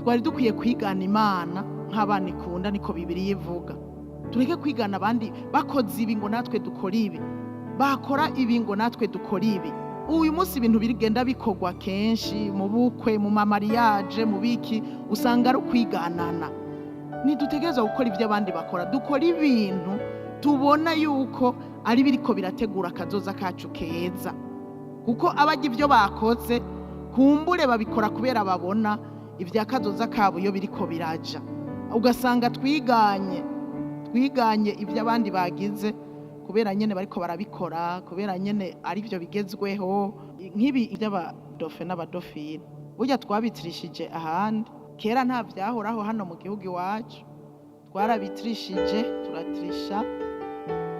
twari dukwiye kwigana Imana nk'abana ikunda, niko Bibiliya ivuga. Tureke kwigana abandi bakoze ibi ngo natwe dukora ibi, bakora ibi ngo natwe dukora ibi. Uyu munsi ibintu birigenda bikorwa kenshi mu bukwe, mu mamariyaje, mu biki, usanga ari ukwiganana. Ntidutegereza gukora ibyo abandi bakora, dukora ibintu tubona yuko ari biriko birategura akazoza kacu keza, kuko abajya ibyo bakoze kumbure babikora kubera babona ibya kazoza kabo iyo biriko biraja. Ugasanga twiganye ibyo abandi bagize kubera nyene bariko barabikora, kubera nyene ari byo bigezweho. Nk'ibi by'abadofe n'abadofine burya twabitirishije ahandi, kera nta byahoraho hano mu gihugu iwacu. Twarabitirishije, turatirisha,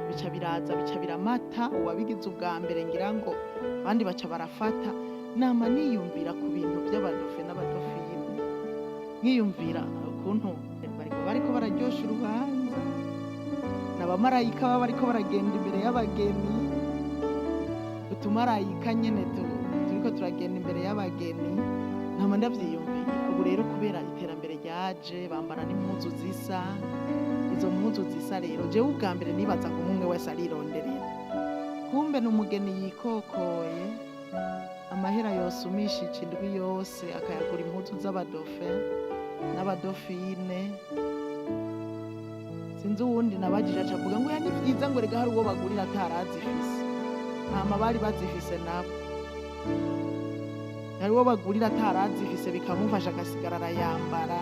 bica biraza, bica biramata. Uwabigize ubwa mbere ngira ngo abandi baca barafata. Nama niyumvira ku bintu by'abadofe n'abadofine, nkiyumvira ukuntu bariko bararyosha urubanza, n'abamarayika baba bariko baragenda imbere y'abageni, utumarayika nyene turiko turagenda imbere y'abageni. Nama ndavyiyumviye. Ubu rero kubera iterambere ryaje, bambara n'impuzu zisa. Izo mpuzu zisa rero jewe ubwa mbere nibaza ngo umwe wese arironderera, kumbe n'umugeni yikokoye amahera yosumishije indwi yose akayagura impuzu z'abadofe n'abadofine. Sinzi uwundi nabajije acavuga ngo ni vyiza ngo rega hari uwo bagurira atarazifise. Hama bari bazifise nabo, hari uwo bagurira atarazifise bikamufasha agasigara arayambara.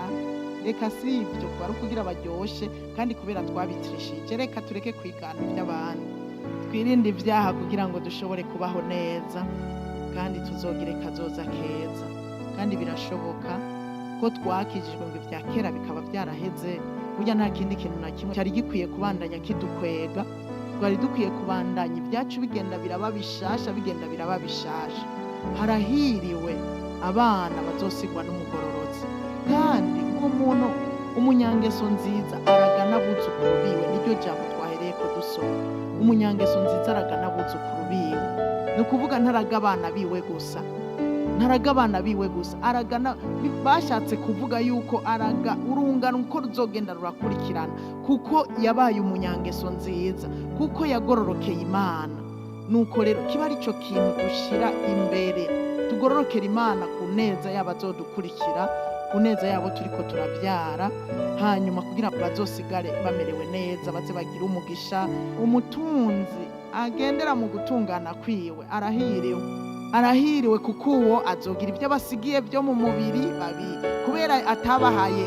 Reka si ibyo kwari kugira baryoshe, kandi kubera twabitirishije. Reka tureke kwigana iby'abandi, twirinde ibyaha kugira ngo dushobore kubaho neza kandi tuzogire kazoza keza. Kandi birashoboka ko twakijijwe ngo ibya kera bikaba byaraheze. Burya nta kindi kintu na kimwe cyari gikwiye kubandanya kidukwega. Twari dukwiye kubandanya ibyacu bigenda biraba bishasha, bigenda biraba bishasha. Harahiriwe abana bazosigwa n'umugororotsi, kandi umuntu umunyangeso nziza aragana abuzukuru biwe. Niryo jambo twahereye ko dusoma, umunyangeso nziza aragana abuzukuru biwe. Ni ukuvuga ntaraga abana biwe gusa, ntaraga abana biwe gusa, aragana. Bashatse kuvuga yuko araga urungano uko ruzogenda rurakurikirana, kuko yabaye umunyangeso nziza, kuko yagororokeye Imana. Nuko rero kiba ari cyo kintu dushira imbere, tugororokera Imana ku neza y'abazodukurikira, ku neza yabo turiko turabyara, hanyuma kugira ngo bazosigare bamerewe neza, baze bagira umugisha. Umutunzi agendera mu gutungana kwiwe arahiriwe, kuko uwo azogira ibyo basigiye byo mu mubiri babi, kubera atabahaye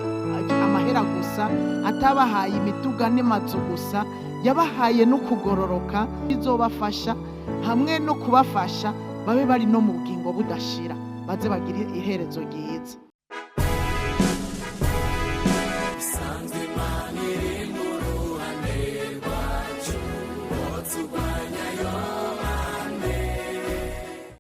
amahera gusa, atabahaye imiduga n'amazu gusa, yabahaye no kugororoka bizobafasha, hamwe no kubafasha babe bari no mu bugingo budashira, baze bagire iherezo ryiza.